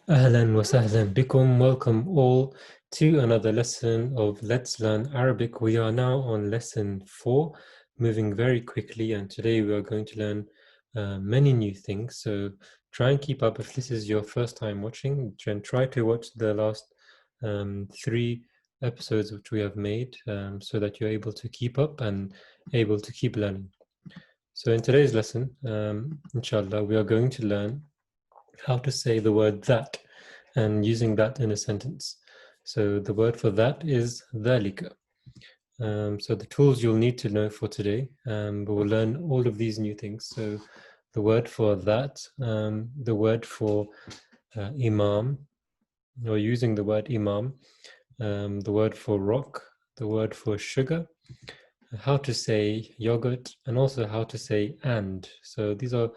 Ahlan wa sahlan bikum. Welcome all to another lesson of Let's Learn Arabic. We are now on lesson 4, moving very quickly, and today we are going to learn many new things. So try and keep up. If this is your first time watching, try to watch the last 3 episodes which we have made so that you're able to keep up and able to keep learning. So in today's lesson, inshallah, we are going to learn how to say the word that and using that in a sentence. So the word for that is dhalika. So the tools you'll need to know for today, but we'll learn all of these new things. So the word for that, the word for imam, or using the word imam, the word for rock, the word for sugar, how to say yogurt, and also how to say and. So these are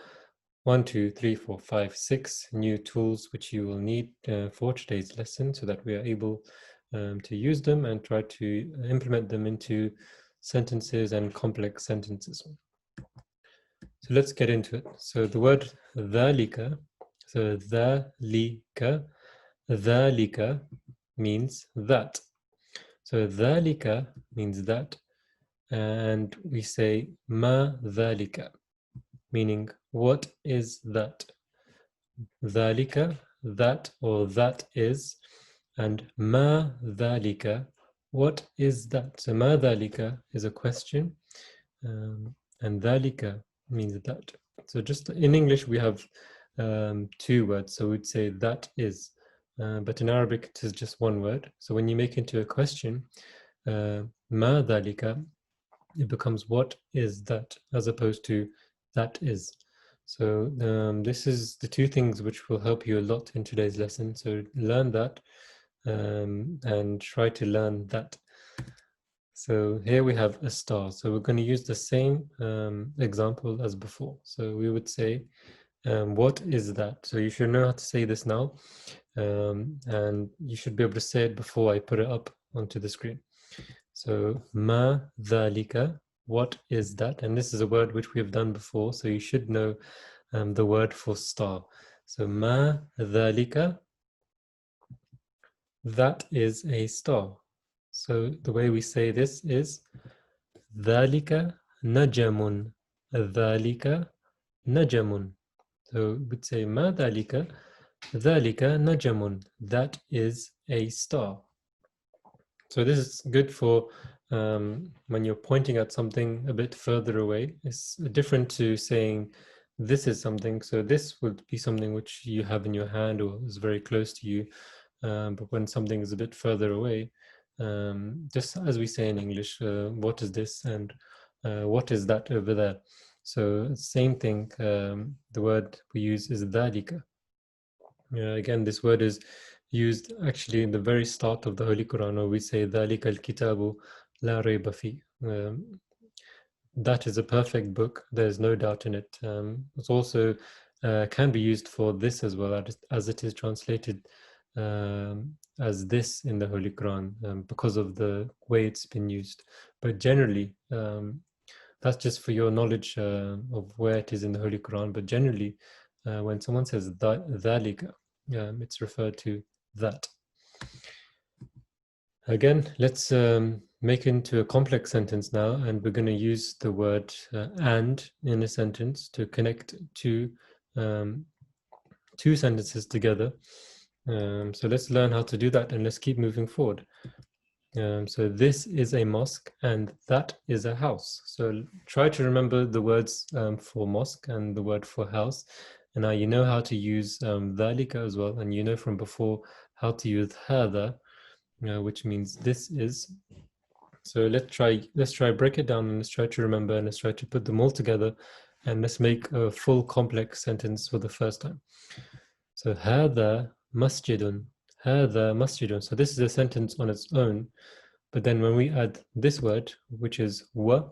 1, 2, 3, 4, 5, 6 new tools which you will need for today's lesson so that we are able to use them and try to implement them into sentences and complex sentences. So let's get into it. So the word dhalika, so dhalika means that. So dhalika means that, and we say ma dhalika, meaning what is that? Dhalika, that or that is, and ma dhalika, what is that? So ma dhalika is a question, and dhalika means that. So just in English we have 2 words, so we'd say that is, but in Arabic it is just 1 word. So when you make it into a question, ma dhalika, it becomes what is that, as opposed to that is. So this is the 2 things which will help you a lot in today's lesson. So learn that and try to learn that. So here we have a star. So we're going to use the same example as before. So we would say, what is that? So you should know how to say this now. And you should be able to say it before I put it up onto the screen. So ma dhalika, what is that? And this is a word which we have done before, so you should know the word for star. So ma dhalika, that is a star. So the way we say this is dhalika najamun, dhalika najamun. So we'd say ma dhalika najamun, that is a star. So this is good for when you're pointing at something a bit further away. It's different to saying this is something. So this would be something which you have in your hand or is very close to you. But when something is a bit further away, just as we say in English, what is this and what is that over there? So same thing, the word we use is dhalika. Again, this word is used actually in the very start of the Holy Quran, where we say ذَلِكَ الْكِتَابُ لَا رَيْبَ فِيهِ. That is a perfect book, there's no doubt in it. It's also can be used for this as well, as it is translated as this in the Holy Quran because of the way it's been used. But generally, that's just for your knowledge of where it is in the Holy Quran. But generally, when someone says ذَلِكَ, it's referred to that. Again, let's make into a complex sentence now, and we're going to use the word and in a sentence to connect two sentences together. So let's learn how to do that, and let's keep moving forward. So this is a mosque and that is a house. So try to remember the words for mosque and the word for house. And now you know how to use dhalika as well, and you know from before how to use hada, which means this is. So let's try break it down, and let's try to remember, and let's try to put them all together, and let's make a full complex sentence for the first time. So hada masjidun, hada masjidun. So this is a sentence on its own, but then when we add this word, which is wa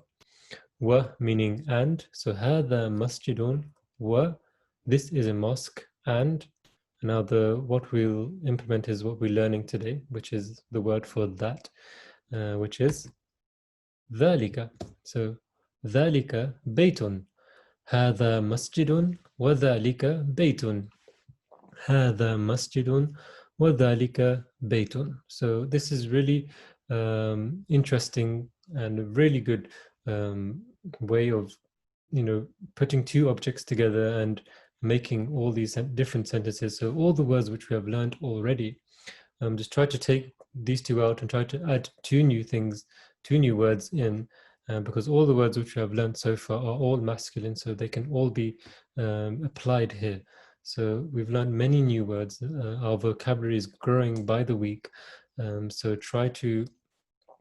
meaning and, so hada masjidun wa, this is a mosque, and now what we'll implement is what we're learning today, which is the word for that, which is dhalika. So dhalika baytun, hada masjidun wa dhalika baytun. هذا مسجد وذلك بيت. So this is really interesting and a really good way of putting two objects together and making all these different sentences. So all the words which we have learned already, just try to take these two out and try to add two new things, two new words in, because all the words which we have learned so far are all masculine, so they can all be applied here. So we've learned many new words. Our vocabulary is growing by the week. So try to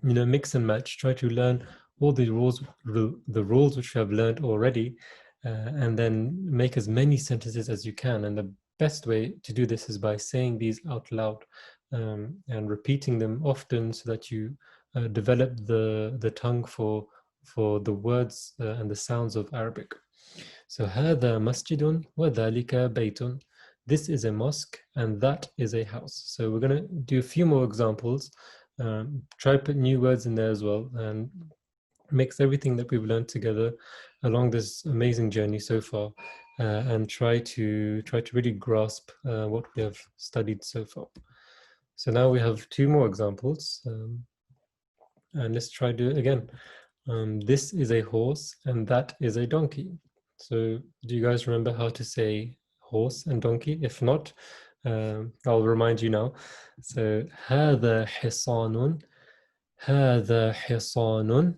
mix and match. Try to learn all the rules which you have learned already, and then make as many sentences as you can. And the best way to do this is by saying these out loud and repeating them often, so that you develop the tongue for the words and the sounds of Arabic. So هذا مسجد وذلك بيت. This is a mosque and that is a house. So we're going to do a few more examples. Try put new words in there as well, and mix everything that we've learned together along this amazing journey so far, and try to really grasp what we have studied so far. So now we have two more examples, and let's try to do it again. This is a horse and that is a donkey. So do you guys remember how to say horse and donkey? If not, I'll remind you now. So هذا حصان, هذا حصان,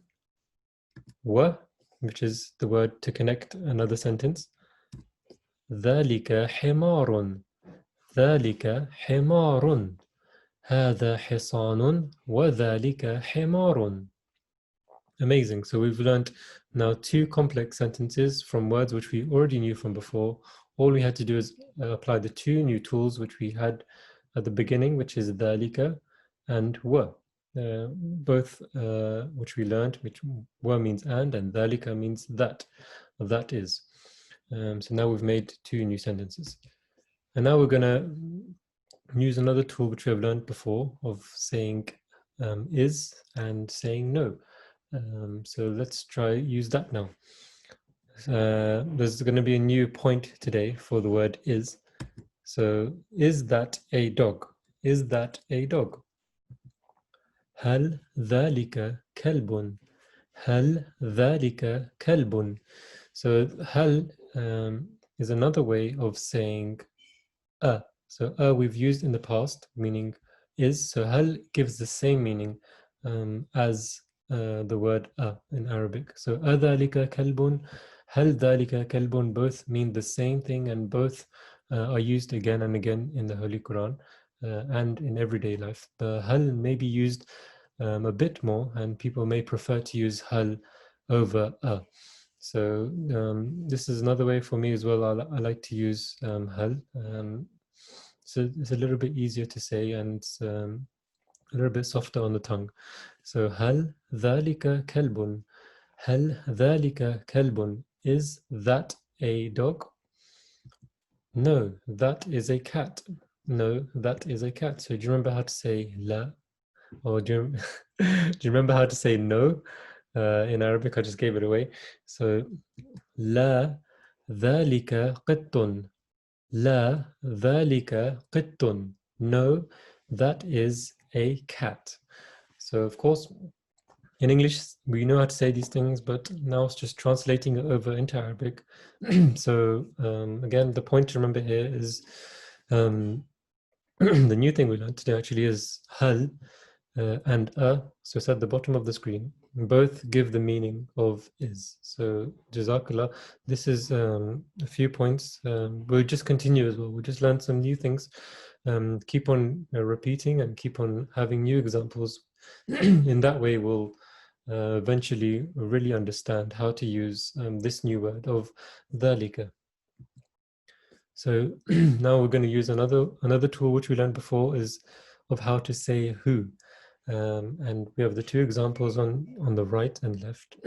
which is the word to connect another sentence. ذلك حمار, ذلك حمار, هذا حصان وذلك حمار. Amazing. So we've learned now two complex sentences from words which we already knew from before. All we had to do is apply the two new tools which we had at the beginning, which is dhalika and wa. Both which we learned, which wa means and dhalika means that is. So now we've made two new sentences. And now we're going to use another tool which we have learned before, of saying is and saying no. So let's try use that now. There's going to be a new point today for the word is. So is that a dog? Is that a dog? هل ذلك كلب? هل ذلك كلب? So هل is another way of saying So we've used in the past, meaning is. So hal gives the same meaning as the word in Arabic. So adhalika kalbun, hal dhalika kalbun, both mean the same thing, and both are used again and again in the Holy Quran and in everyday life. The hal may be used a bit more, and people may prefer to use hal over So this is another way for me as well. I like to use hal. So it's a little bit easier to say, and it's a little bit softer on the tongue. So هل ذلك كلب? هل ذلك كلب? Is that a dog? No, that is a cat. No, that is a cat. So do you remember how to say la? Or do you, do you remember how to say no in Arabic? I just gave it away. So لا ذلك قط. لا ذلك قط. No, that is a cat. So of course, in English, we know how to say these things, but now it's just translating it over into Arabic. So again, the point to remember here is the new thing we learned today actually is hal and so it's at the bottom of the screen. Both give the meaning of is. So Jazakallah. This is a few points. We'll just continue as well. We'll just learn some new things. Keep on repeating and keep on having new examples. In that way, we'll eventually really understand how to use this new word of dhalika. So now we're going to use another tool which we learned before, is of how to say who. And we have the two examples on the right and left.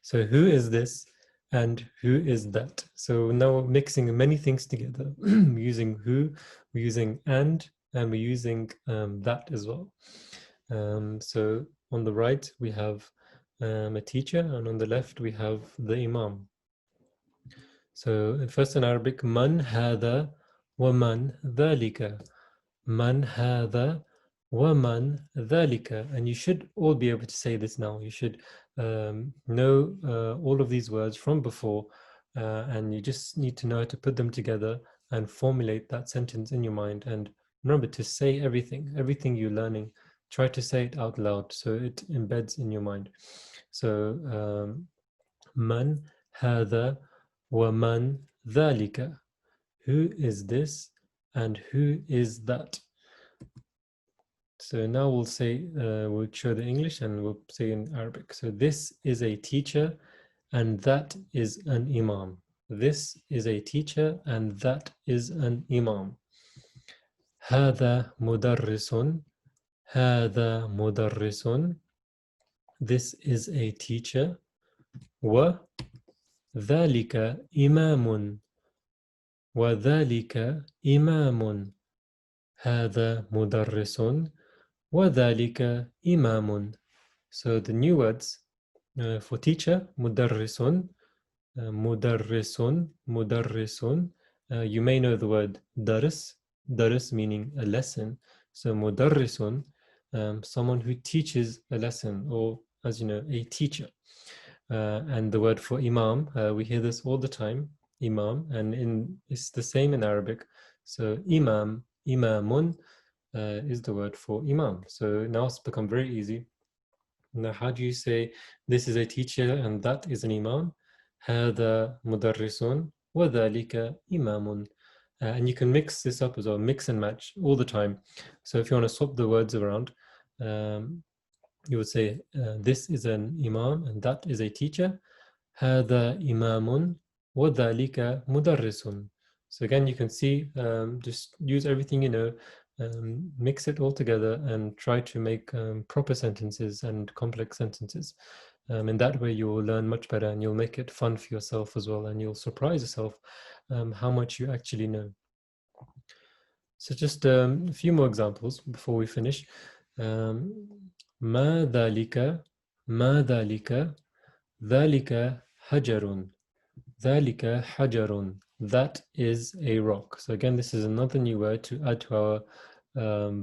So who is this and who is that? So now we're mixing many things together. We're using who, we're using and we're using that as well. So on the right we have a teacher, and on the left we have the imam. So first in Arabic, man hada wa man dhalika. Man hada wa man dhalika. And you should all be able to say this now. You should know all of these words from before, and you just need to know how to put them together and formulate that sentence in your mind. And remember to say everything you're learning, try to say it out loud so it embeds in your mind. So man hada wa man dhalika. Who is this and who is that? So now we'll say, we'll show the English and we'll say in Arabic. So this is a teacher and that is an imam. This is a teacher and that is an imam. هذا مدرس. هذا مدرس. This is a teacher. وذلك إمام. وذلك إمام. هذا مدرس وذلك إمام. So the new words for teacher, مدرس, مدرس, مدرس. You may know the word درس, درس meaning a lesson. So مدرس, someone who teaches a lesson, or as you know, a teacher. And the word for imam, we hear this all the time, imam, and it's the same in Arabic. So imam, imamun is the word for imam. So now it's become very easy. Now, how do you say this is a teacher and that is an imam? هذا مدرس وذلك إمام. And you can mix this up as well, mix and match all the time. So if you want to swap the words around, you would say this is an imam and that is a teacher. هذا إمام وذلك مدرس. So again, you can see, just use everything you know, mix it all together and try to make proper sentences and complex sentences. In that way, you will learn much better and you'll make it fun for yourself as well, and you'll surprise yourself how much you actually know. So just a few more examples before we finish. ما ذلك ما ذلك ذلك حجر ذلك حجر. That is a rock. So again, this is another new word to add to our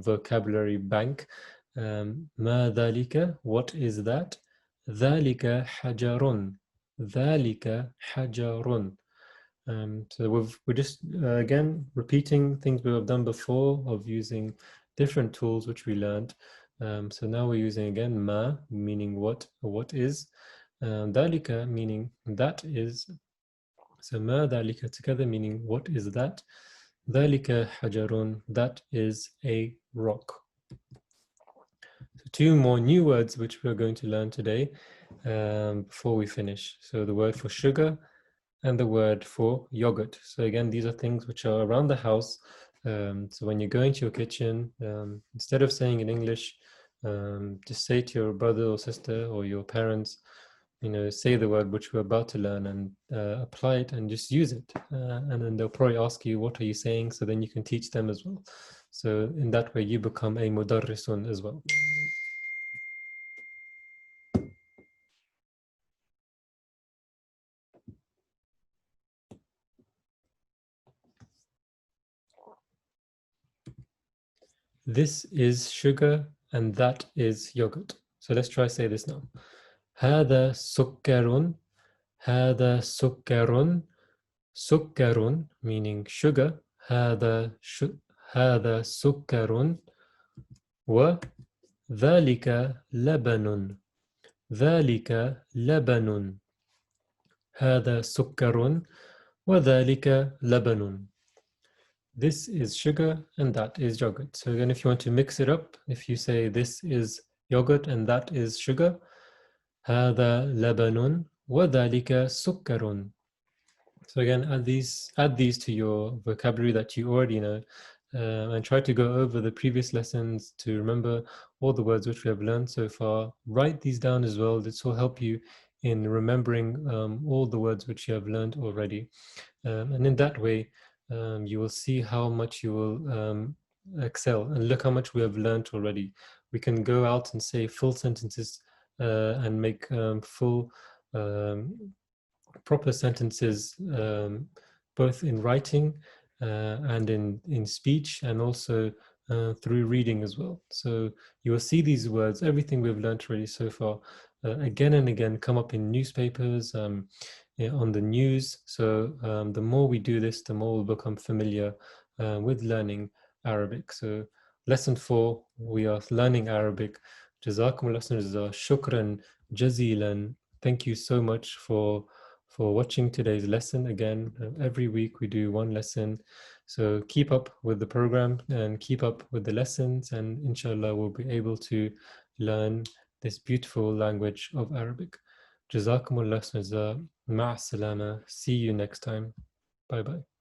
vocabulary bank. ما ذلك, what is that? ذلك حجر. ذلك حجر. So we're just again repeating things we have done before of using different tools which we learned. So now we're using again ma, meaning what or what is. ذلك meaning that is. So ma ذلك together meaning what is that? ذلك حجر, that is a rock. So two more new words which we're going to learn today before we finish. So the word for sugar and the word for yogurt. So again, these are things which are around the house. So when you go into your kitchen, instead of saying in English, just say to your brother or sister or your parents, you know, say the word which we're about to learn and apply it and just use it. And then they'll probably ask you, what are you saying? So then you can teach them as well. So in that way, you become a mudarrisun as well. This is sugar and that is yogurt. So let's try say this now. هذا سكر. هذا سكر. سكر meaning sugar. هذا سكر. وذلك لبن. ذلك لبن. هذا سكر وذلك لبن. This is sugar and that is yogurt. So again, if you want to mix it up, if you say this is yogurt and that is sugar, هذا لبن وذلك سكر. So again, add these to your vocabulary that you already know, and try to go over the previous lessons to remember all the words which we have learned so far. Write these down as well. This will help you in remembering all the words which you have learned already. And in that way, you will see how much you will excel. And look how much we have learned already. We can go out and say full sentences and make full proper sentences, both in writing and in speech, and also through reading as well. So you will see these words, everything we've learned already so far, again and again come up in newspapers, on the news. So the more we do this, the more we'll become familiar with learning Arabic. So lesson 4, we are learning Arabic. Jazakumullah shukran jazilan. Thank you so much for watching today's lesson. Again, every week we do one lesson. So keep up with the program and keep up with the lessons, and inshallah we'll be able to learn this beautiful language of Arabic. Jazakumullah jaza. Ma'as salama. See you next time. Bye bye.